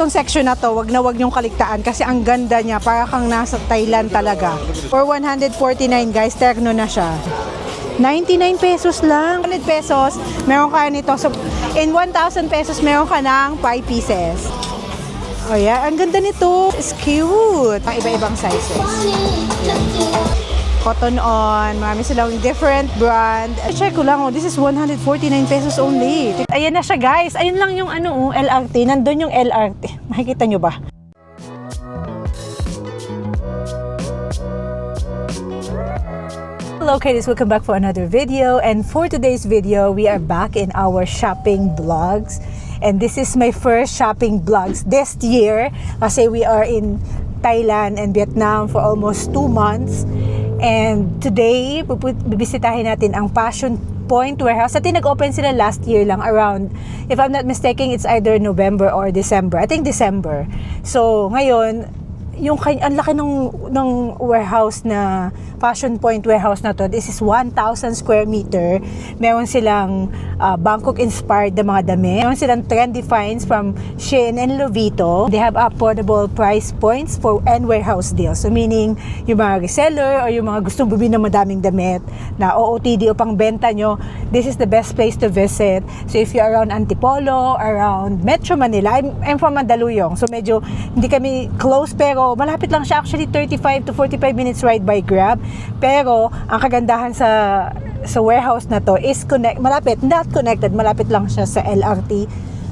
Itong section na to, wag na wag niyong kaligtaan kasi ang ganda niya, para kang nasa Thailand talaga. For 149 guys, Tecno na siya. 99 pesos lang. 100 pesos, meron ka nito. So, in 1,000 pesos, meron ka ng 5 pieces. Oh yeah, ang ganda nito. It's cute. Ang iba-ibang sizes. Cotton On. Marami silang different brand. Check ko lang, oh, this is 149 pesos only. Ayan na siya guys. Ayun lang yung ano, LRT. Nandun yung LRT. Makikita nyo ba? Hello Katie's, welcome back for another video, and for today's video we are back in our shopping vlogs, and this is my first shopping vlogs this year kasi we are in Thailand and Vietnam for almost 2 months, and today bibisitahin natin ang Passion Point warehouse. At nag-open sila last year lang around, if I'm not mistaken, it's either November or December. I think December. So ngayon yung ang laki ng warehouse na Passion Point warehouse na to. This is 1,000 square meter. Meron silang Bangkok inspired na mga damit. Meron silang trendy finds from Shein and Lovito. They have affordable price points for and warehouse deals. So meaning yung mga reseller or yung mga gustong bumili ng madaming damit na OOTD o pang benta nyo, this is the best place to visit. So if you're around Antipolo, around Metro Manila, I'm from Mandaluyong. So medyo hindi kami close pero malapit lang siya, actually 35 to 45 minutes ride by Grab. Pero ang kagandahan sa warehouse na to is malapit lang siya sa LRT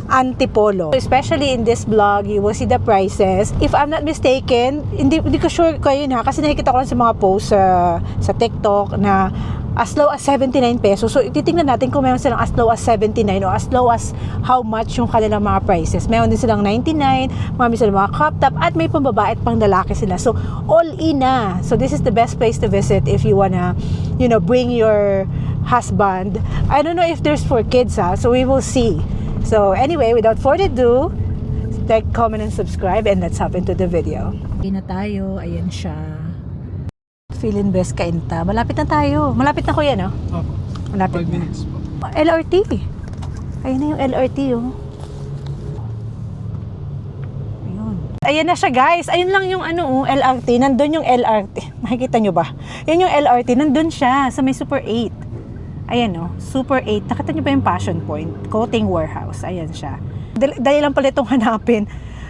Antipolo. Especially in this vlog, you will see the prices. If I'm not mistaken, hindi ko sure kayo na kasi nakikita ko lang sa mga posts sa TikTok na as low as 79 pesos. So, titingnan natin kung meron silang as low as 79 o as low as how much yung kanilang mga prices. Meron din silang 99, marami silang mga crop top, at may pambabae at pang lalaki sila. So, all in na. So, this is the best place to visit if you wanna, bring your husband. I don't know if there's for kids, so we will see. So, anyway, without further ado, like, comment, and subscribe, and let's hop into the video. Okay na tayo. Ayan siya. Feeling best kainta. Malapit na tayo. Malapit na kuya, no? Opo. Malapit 5 na. minutes po. LRT. Ayun na yung LRT, oh. Ayun. Ayan na siya, guys. Ayun lang yung LRT. Nandun yung LRT. Makikita nyo ba? Yan yung LRT. Nandun siya sa may Super 8. Ayan, no? Super 8. Nakita nyo ba yung Passion Point? Coating Warehouse. Ayan siya. Dali lang pala itong hanapin.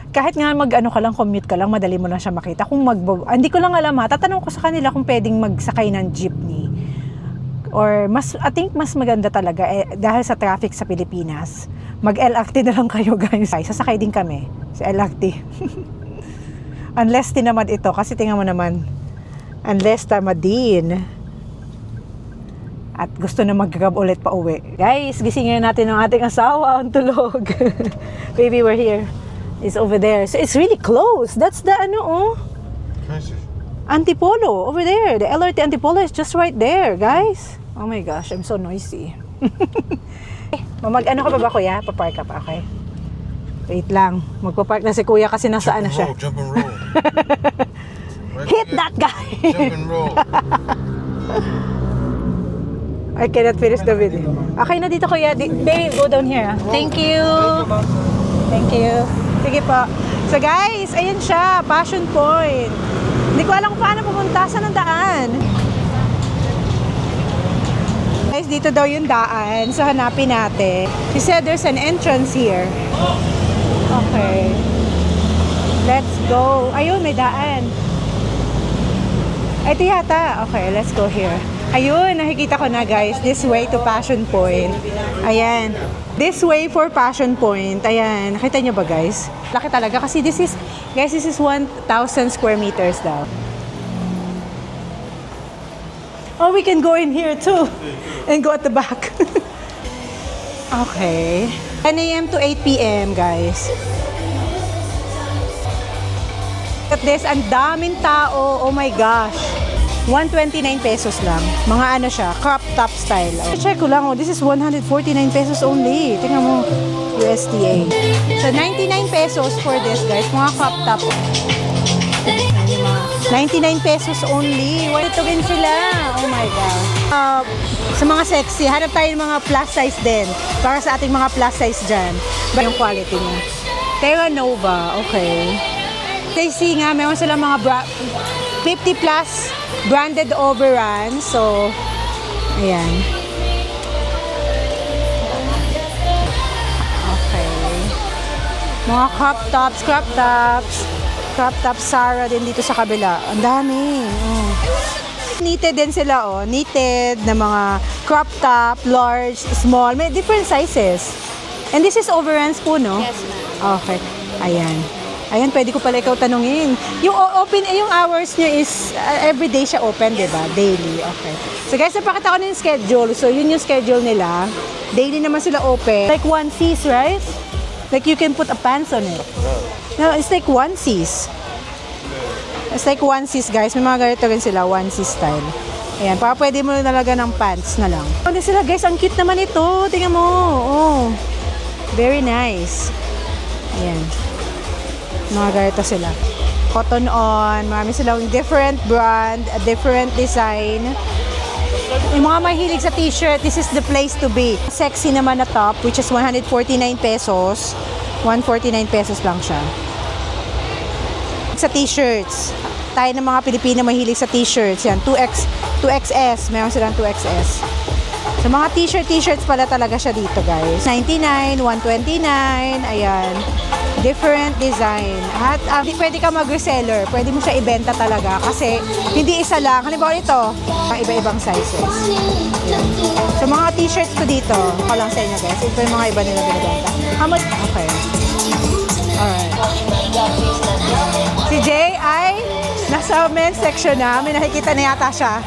Kahit nga ka lang, commute ka lang, madali mo lang siya makita. Hindi ko lang alam tatanong ko sa kanila kung pwedeng magsakay ng jeepney. Or I think mas maganda talaga dahil sa traffic sa Pilipinas. Mag-LRT na lang kayo guys. Sasakay din kami sa LRT. Unless tinamad ito, kasi tingnan mo naman, unless tamad din at gusto na mag-grab ulit pa uwi. Guys, gisingin natin ang ating asawa, ang tulog. Baby, we're here. It's over there. So it's really close. That's the Antipolo over there. The LRT Antipolo is just right there, guys. Oh my gosh, I'm so noisy. Ka pa ba, kuya? Papark ka pa, okay? Wait lang. Magpapark na si kuya kasi nasaan na siya. Jump and roll. Hit that guy! Jump and roll. I cannot finish the video. Okay na dito, kuya. Babe, go down here. Thank you. Thank you. Sige po. So guys, ayan siya, Passion Point. Hindi ko alam kung paano pumunta. Saan ang daan? Guys, dito daw yung daan. So hanapin natin. She said there's an entrance here. Okay. Let's go. Ayun, may daan. Ito yata. Okay, let's go here. Ayun, nakikita ko na guys. This way to Passion Point. Ayan. This way for Passion Point. Ayan. Nakita nyo ba guys? Laki talaga kasi this is 1,000 square meters daw. Oh, we can go in here too. And go at the back. Okay. 10 a.m. to 8 p.m. guys. Look at this. Ang daming tao. Oh my gosh. 129 pesos lang. Mga siya, crop top style. Check ko lang, this is 149 pesos only. Tingnan mo, USDA. So, 99 pesos for this, guys. Mga crop top. 99 pesos only. Ito rin sila. Oh my God. Sa mga sexy, hanap tayo ng mga plus size din. Para sa ating mga plus size dyan. Ba yung quality niya? Terra Nova, okay. Kasi nga, meron silang mga 50 plus branded overruns. So, ayan. Okay. Mga crop tops, Zara din dito sa kabila. Ang dami. Oh. Knitted din sila, oh. Knitted na mga crop top, large, small. May different sizes. And this is overruns po, no? Yes, ma'am. Okay. Ayan. Ayan, pwede ko pala ikaw tanungin. Yung yung hours nyo is, everyday siya open, di ba? Daily. Okay. So guys, napakita ko na yung schedule. So yun yung schedule nila. Daily naman sila open. Like onesies, right? Like you can put a pants on it. No, it's like onesies. It's like onesies, guys. May mga ganito rin sila, onesie style. Ayan, para pwede mo nalaga ng pants na lang. Ano sila, guys? Ang cute naman ito. Tingnan mo. Oh. Very nice. Ayan. Mga ganito sila. Cotton on. Marami silang different brand, a different design. Yung mga mahilig sa t-shirt, this is the place to be. Sexy naman na top, which is 149 pesos. 149 pesos lang siya. Sa t-shirts. Tayo ng mga Pilipino mahilig sa t-shirts. Yan, 2XS. Meron silang 2XS. So, mga t-shirts pala talaga siya dito, guys. 99, 129, ayan. Different design. At pwede ka mag-reseller. Pwede mo siya ibenta talaga kasi hindi isa lang. Halimbawa ito, mga iba-ibang sizes. Ayan. So, mga t-shirts ko dito, ako lang sa inyo, guys. Ito yung mga iba nila binibenta. How much? Okay. Alright. Si Jay ay nasa men's section na. May nakikita na yata siya.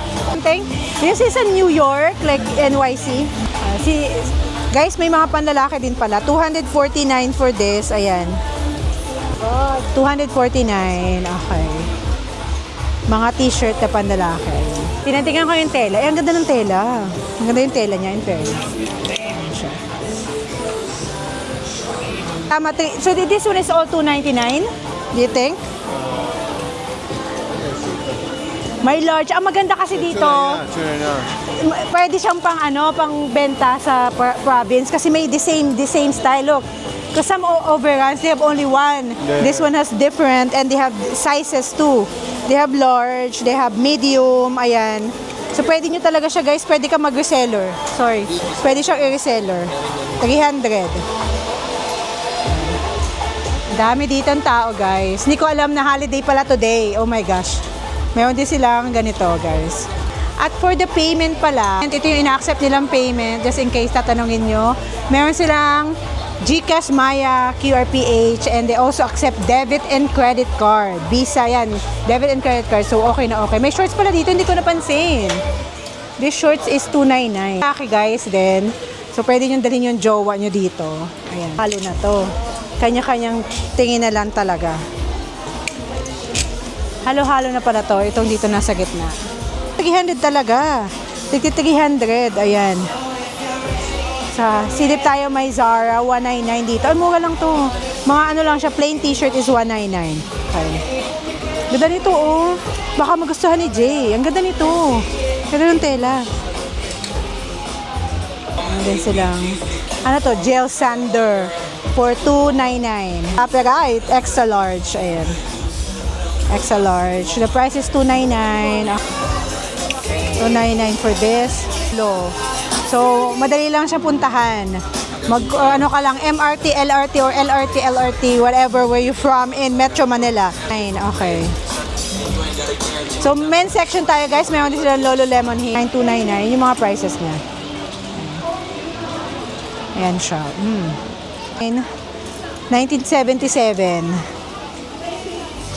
This is in New York, like NYC. Guys, may mga panlalaki din pala. 249 for this. Ayan. 249. Okay. Mga t-shirt na panlalaki. Tinatingnan ko yung tela. Ang ganda ng tela. Ang ganda yung tela niya, in fairness. Ayan siya. Tama. So this one is all 299? Do you think? May large. Ang maganda kasi dito, pwede siyang pang benta sa province kasi may the same style. Look, because some overruns, they have only one. Yeah. This one has different and they have sizes too. They have large, they have medium, ayan. So pwede nyo talaga siya, guys, pwede ka mag-reseller. Sorry. Pwede siyang i-reseller. 300. Dami dito ang tao, guys. Hindi ko alam na holiday pala today. Oh my gosh. Meron din silang ganito, guys. At for the payment pala, ito yung ina-accept nilang payment, just in case tatanungin nyo. Meron silang GCash, Maya, QRPH, and they also accept debit and credit card. Visa, yan. Debit and credit card. So, okay na okay. May shorts pala dito, hindi ko napansin. This shorts is $299. Okay, guys, then. So, pwede nyo dalhin yung jowa nyo dito. Ayan. Halo na to. Kanya-kanyang tingin na lang talaga. Halo-halo na pala to. Itong dito nasa gitna. 300 talaga. 300. Ayan. Sa silip tayo may Zara. 199 dito. Ay, mura lang to. Mga ano lang siya. Plain t-shirt is 199. Okay. Ganda nito, oh. Baka magustuhan ni Jay. Ang ganda nito. Ganda ng tela. Ano din silang. Ano to? Gel sander. For $299. Copyright. Extra large. Ayan. Extra large. The price is $299. $299 for this. Low. So, madali lang siya puntahan. Ano ka lang, MRT, LRT, or LRT, LRT, whatever where you from in Metro Manila. Okay. So, men's section tayo, guys. Mayroon din silang Lululemon here. $299. Yung mga prices niya. Ayan siya. 1977.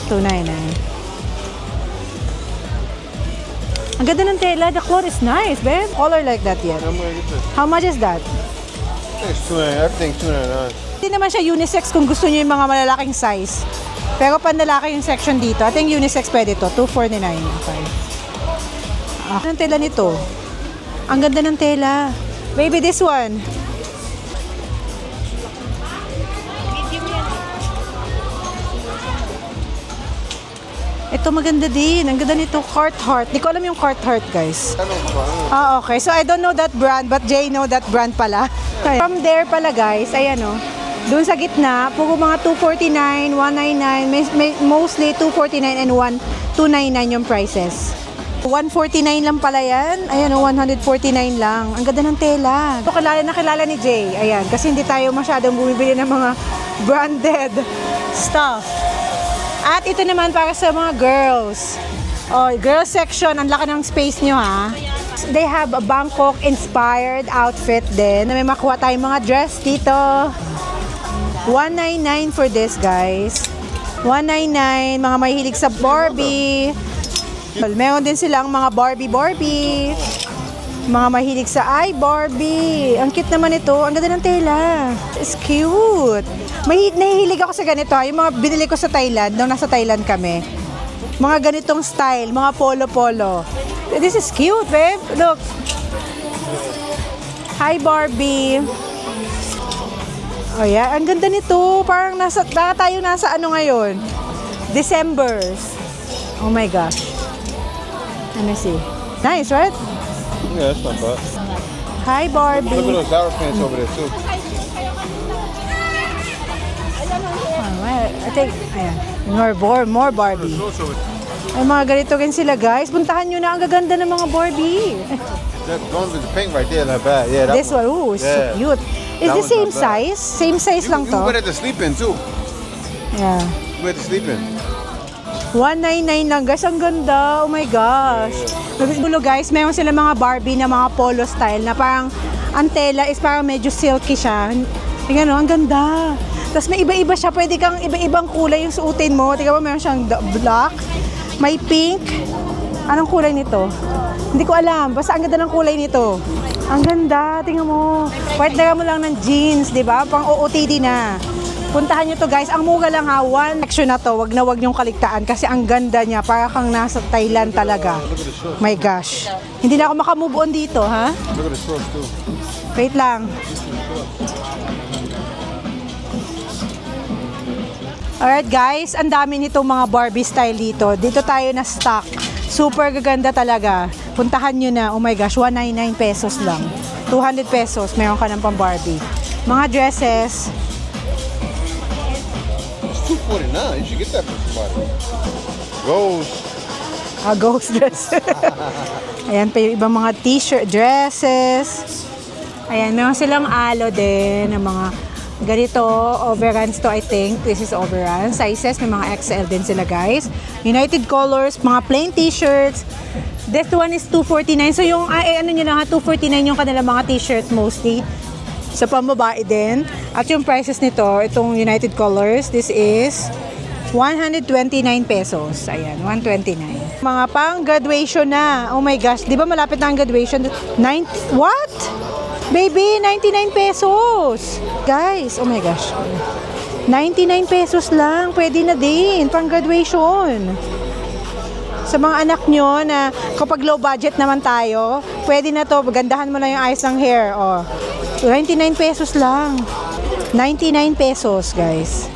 $299. Ang ganda ng tela. The cloth is nice, babe. Color like that yet. How much is that? Everything's $299. Hindi naman siya unisex kung gusto niyo yung mga malalaking size. Pero panlalaki yung section dito. I think unisex pwede to. $249. Okay. Ang tela nito. Ang ganda ng tela. Baby, this one. Ito maganda din. Ang ganda nito, Carhartt. Di ko alam yung Carhartt, guys. Okay. So, I don't know that brand, but Jay know that brand pala. From there pala, guys, ayan o. Doon sa gitna, puro mga 249, 199, mostly 249 and 299 yung prices. 149 lang pala yan. Ayan, 149 lang. Ang ganda ng tela. Ito kilala ni Jay. Ayan, kasi hindi tayo masyadong bumibili ng mga branded stuff. At ito naman para sa mga girls. Oh, girls section. Ang laki ng space nyo, ha? They have a Bangkok-inspired outfit din na may makuha tayong mga dress dito. 199 for this, guys. 199, mga mahilig sa Barbie. Meron din silang mga Barbie. Mga mahilig sa Barbie. Ang cute naman ito. Ang ganda ng tela. It's cute. Nahihilig ako sa ganito. Yung mga binili ko sa Thailand, nung nasa Thailand kami. Mga ganitong style, mga polo-polo. This is cute, babe. Look. Hi, Barbie. Oh yeah, ang ganda nito. Parang tayo nasa ano ngayon? December. Oh my gosh. Let me see. Nice, right? Yeah, that's not bad. Hi, Look at Barbie. those sour pants over there too. I think, ayan. More Barbie. Ay, mga ganito rin sila, guys. Puntahan nyo na. Ang gaganda ng mga Barbie. That one with the pink right there, not bad. Yeah, that This one, ooh, so cute. Is That the one's same not bad. size? Same size lang You wear to. it to sleep in too. Yeah. You wear it to sleep in. 199 lang, guys. Ang ganda. Oh my gosh. Gulo, guys. Meron sila mga Barbie na mga polo style na parang ang tela is parang medyo silky siya. Tingnan mo, ang ganda. Tapos may iba-iba siya. Pwede kang iba-ibang kulay yung suotin mo. Tingnan mo, meron siyang black, may pink. Anong kulay nito? Hindi ko alam. Basta ang ganda ng kulay nito. Ang ganda. Tingnan mo. White na mo lang ng jeans, di ba? Pang OOTD na. Puntahan nyo to, guys. Ang mura lang, ha. One section na to. Wag na wag nyong kaligtaan kasi ang ganda niya. Para kang nasa Thailand talaga. My gosh. Hindi na ako makamove on dito, ha? Look at the shorts too. Wait lang. Alright, guys. Ang dami nitong mga Barbie style dito. Dito tayo na stock. Super gaganda talaga. Puntahan nyo na. Oh my gosh, 199 pesos lang. 200 pesos. Meron ka ng pang Barbie. Mga dresses. It's $249. You should get that for somebody. Rose. Ghost dress. Ayan pa yung ibang mga t-shirt, dresses. Ayan, meron silang alo din ng mga ganito, overruns to I think. This is overrun. Sizes, may mga XL din sila, guys. United Colors, mga plain t-shirts. This one is 249. So yung, ano nyo lang ha, 249 yung kanilang mga t-shirts mostly. Sa pambabae din. At yung prices nito, itong United Colors, this is 129 pesos. Ayan, 129. Mga pang graduation na. Oh my gosh, di ba malapit na ang graduation? What? Baby, 99 pesos. Guys, oh my gosh. 99 pesos lang. Pwede na din. Pang graduation. Sa mga anak nyo na kapag low budget naman tayo, pwede na to. Gandahan mo lang yung ayos ng hair. Oh. 99 pesos lang. 99 pesos, guys.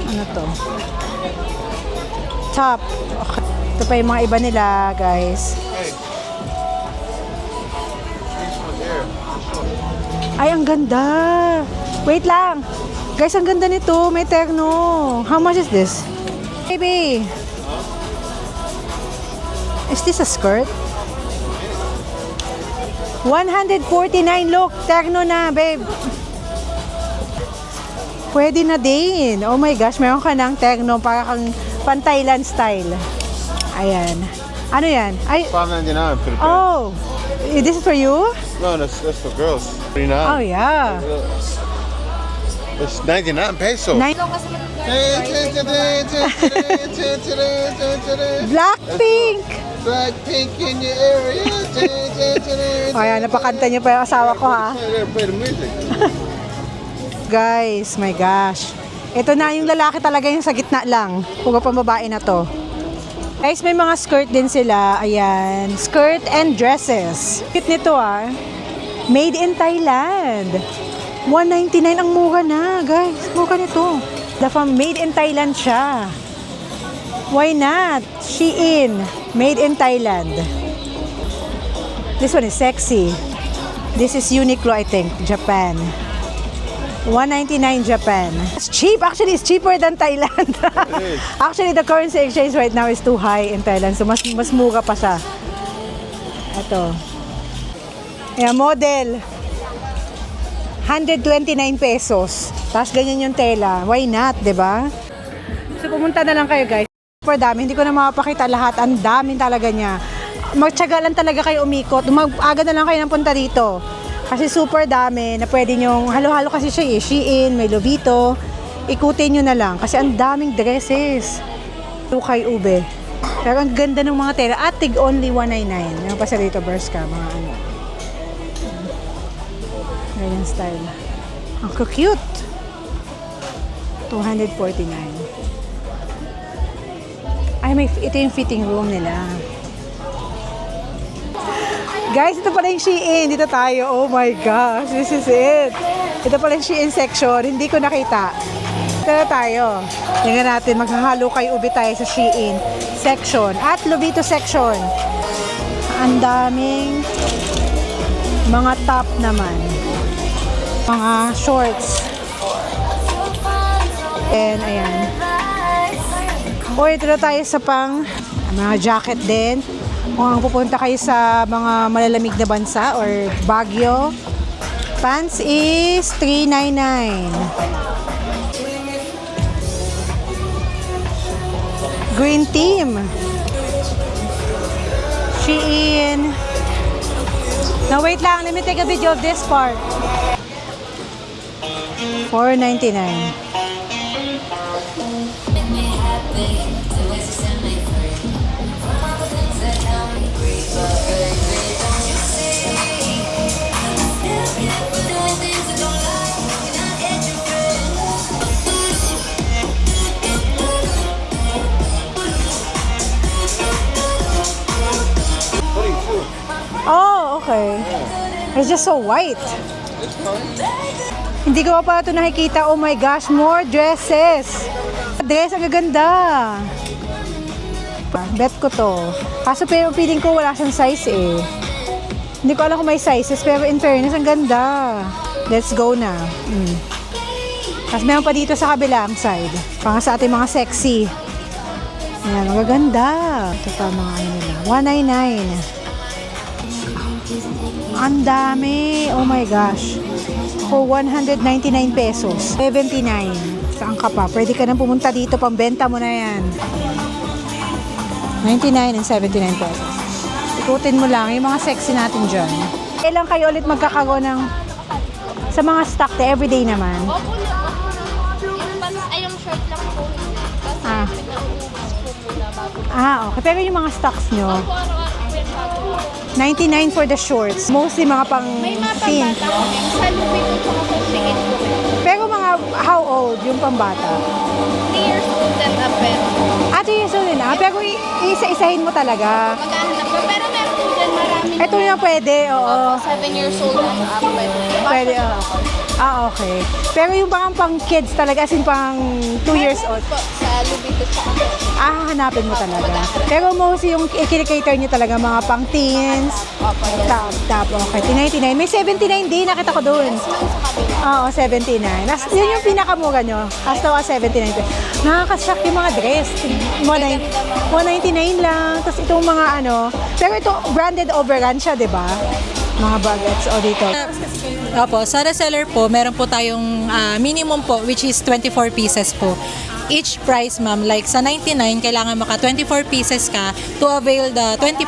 Ano to? Top. Okay. Ito pa yung mga iba nila, guys. Ay, ang ganda. Wait lang. Guys, ang ganda nito. May terno. How much is this? Baby. Is this a skirt? 149. Look, terno na, babe. Pwede na din. Oh my gosh, meron ka ng terno para kang pan-Thailand style. Ayan. Ano yan? Ay, $5.99 for the pants. oh. This is for you? No, that's for girls. $39. Oh, yeah. It's 99 pesos. Blackpink! Blackpink in your area. O, ayan, napakanta niyo pa yung asawa ko, ha? Play the music. Guys, my gosh. Ito na yung lalaki talaga yung sa gitna lang. Kung pang babae na to. Guys, may mga skirt din sila. Ayan. Skirt and dresses. Cute nito, ah. Made in Thailand. 199 ang mura na, guys. Mura nito. Made in Thailand siya. Why not? Shein. Made in Thailand. This one is sexy. This is Uniqlo, I think. Japan. $199 Japan. It's cheap. Actually, it's cheaper than Thailand. It is. Actually, the currency exchange right now is too high in Thailand. So, mas mura pa siya. Ito. Ayan, model. 129 pesos. Tapos ganyan yung tela. Why not, di ba? So, pumunta na lang kayo, guys. Super dami. Hindi ko na mapapakita lahat. Ang dami talaga niya. Magtyaga lang talaga kayo umikot. Mag-aga na lang kayo ng punta dito. Kasi super dami na pwede nyong, halo-halo kasi siya eh. Shein, may Lobito. Ikutin nyo na lang. Kasi ang daming dresses. Tukay ube. Pero ang ganda ng mga tela. At tig only 199. Yung pa sa dito, Bershka. Mga ano. Ganyan style. Ang cute. 249. Ay, ito yung fitting room nila. Guys, ito pala yung Shein. Dito tayo. Oh my gosh, this is it. Ito pala yung Shein section. Hindi ko nakita. Ito na tayo. Tingnan natin. Maghahalo kay ube tayo sa Shein section. At Lobito section. Ang daming mga top naman. Mga shorts. And ayan. O, ito na tayo sa mga jacket din. Kung pupunta kayo sa mga malalamig na bansa or Baguio, pants is $399. Green team. Shein. Now wait lang, let me take a video of this part. $499. Oh, okay. It's just so white. Hindi ko pa ito nakikita. Oh my gosh, more dresses. Dress, ang gaganda. Bet ko to. Kaso pero feeling ko wala siyang size eh. Hindi ko alam kung may sizes, pero in fairness, ang ganda. Let's go na. Tapos meron pa dito sa kabilang side. Pang sa ating mga sexy. Ayan, magaganda. Ito pa mga ano nila. $199. Ang dami. Oh my gosh. For 199 pesos. 79. Saan ka pa? Pwede ka nang pumunta dito. Pambenta mo na yan. 99 and 79 pesos. Ikutin mo lang yung mga sexy natin dyan. Kailan kayo ulit magkakaroon ng sa mga stock na everyday naman? Opo, ay yung short lang po. Ah. Kasi pinaubos po muna bago. Okay. Pero yung mga stocks nyo, Opo, araw-araw po yung bago. 99 for the shorts. Mostly mga pang May mga teen. pambata po yung sa Lubito tsaka po Shein po. Pero mga how old yung pambata? 3 years old and up pero 2 years old na. Pero isa-isahin mo talaga. magkano na po. Pero meron po dyan marami. Ito yung pwede, oo. 7 years old and up. Pwede, oo. Okay. Pero yung pang kids talaga, as in pang 2 years old. Po, sa Lubito tsaka po. Hanapin mo talaga. Pero mostly yung i-cater nyo talaga mga pang teens. Opo, yes. Top, okay. 99. May 79 din, nakita ko dun. Oo, 79. Yun yung pinakamura nyo. Hasta 79. Nakakashock yung mga dress. 199 lang. Tapos itong mga ano. Pero ito, branded overrun siya, di ba? Mga bagets. O dito. Opo, sa reseller po, meron po tayong minimum po, which is 24 pieces po. Each price, ma'am, like sa 99, kailangan maka 24 pieces ka to avail the 20%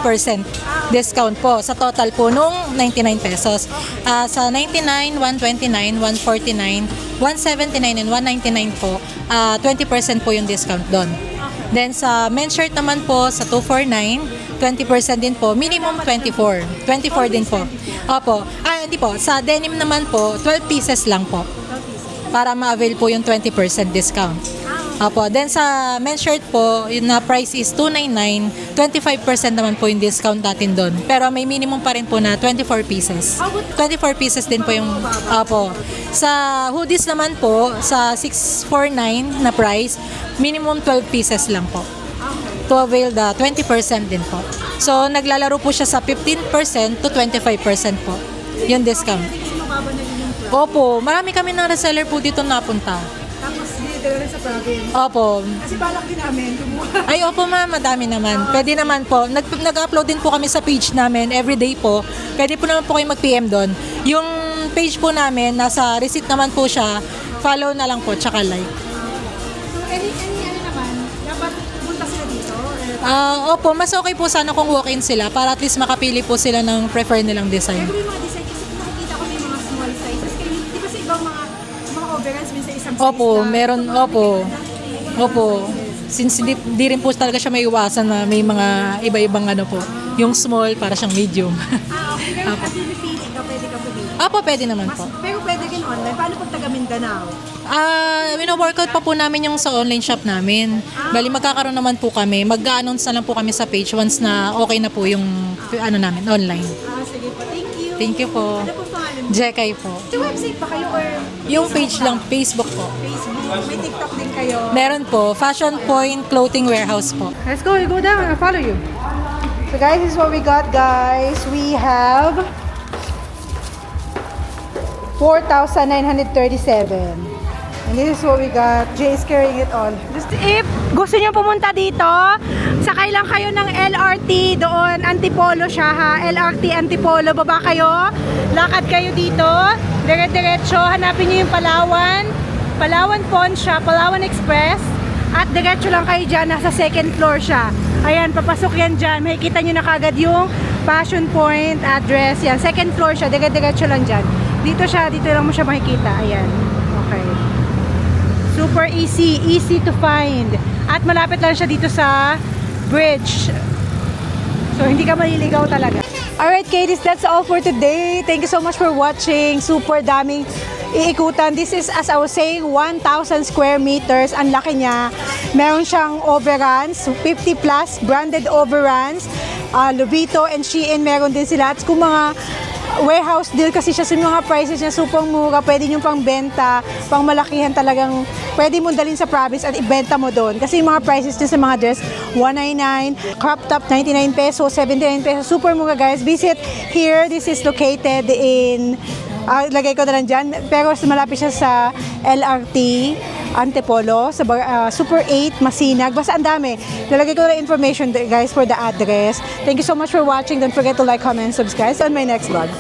discount po sa total po nung 99 pesos. Sa 99, 129, 149, 179, and 199 po, 20% po yung discount doon. Then sa men's shirt naman po, sa 249, 20% din po, minimum 24. 24 din po. Opo. Hindi po. Sa denim naman po, 12 pieces lang po. Para ma-avail po yung 20% discount. Opo. Then sa men's shirt po, yung na price is 299, 25% naman po yung discount natin doon. Pero may minimum pa rin po na 24 pieces. 24 pieces din po yung, opo. Sa hoodies naman po, sa 649 na price, minimum 12 pieces lang po. To avail the 20% din po. So, naglalaro po siya sa 15% to 25% po. Yung discount. Opo, marami kami na reseller po dito napunta. Tapos dito rin sa province. Opo. Kasi balak din namin kumuha. Ay, opo ma'am, madami naman. Pwede naman po. Nag-upload din po kami sa page namin everyday po. Pwede po naman po kayo mag-PM doon. Yung page po namin, nasa receipt naman po siya. Follow na lang po, tsaka like. So, any ano naman, dapat punta sila dito? Opo, mas okay po sana kung walk-in sila para at least makapili po sila ng prefer nilang design. Pero yung mga design, kasi nakikita ko may mga small sizes. Kaya di ba sa ibang mga overalls, minsan isang size Opo, lang. meron, opo. Opo. Since di rin po talaga siya may iwasan na may mga iba-ibang ano po. Yung small para siyang medium. Okay. Pero kasi pipili ka, pwede ka pumili. Opo, pwede naman po. Pero pwede rin online. Paano pag taga Mindanao? Wino-workout pa po namin yung sa online shop namin. Bali, magkakaroon naman po kami. Mag-announce na lang po kami sa page once na okay na po yung ano namin, online. Sige po. Thank you. Thank you po. Ano po pangalan mo? Jekay po. Sa website ba kayo or Yung page lang, Facebook po. Facebook? May TikTok din kayo? Meron po, Fashion Point Clothing Warehouse po. Let's go. You go down. I'll follow you. So guys, this is what we got, guys. We have 4,937. And this is what we got. Jay is carrying it all. Just if gusto nyo pumunta dito, sakay lang kayo ng LRT doon. Antipolo siya ha. LRT Antipolo. Baba kayo. Lakad kayo dito. Dire-diretso. Hanapin nyo yung Palawan. Palawan Pawn siya. Palawan Express. At diretso lang kayo dyan. Nasa second floor siya. Ayan, papasok yan dyan. Makikita nyo na kagad yung Fashion Point address. Yan, second floor siya. Dire-diretso lang dyan. Dito siya. Dito lang mo siya makikita. Ayan. Okay. Super easy. Easy to find. At malapit lang siya dito sa bridge. So, hindi ka maliligaw talaga. Alright, Katie's, that's all for today. Thank you so much for watching. Super daming iikutan. This is, as I was saying, 1,000 square meters. Ang laki niya. Meron siyang overruns, 50 plus branded overruns. Lobito and Shein, meron din sila. At kung mga warehouse deal kasi siya, sa mga prices niya super mura, pwede nyo pang benta, pang malakihan talagang pwede mo dalhin sa province at ibenta mo doon. Kasi yung mga prices niya sa mga dress, 199, crop top 99 pesos, 79 pesos, super mura guys. Visit here. This is located in lagay ko na lang dyan, pero malapit siya sa LRT Antipolo, sa Super 8 Masinag. Basta ang dami. Lalagay ko na information guys for the address. Thank you so much for watching. Don't forget to like, comment, and subscribe on my next vlog.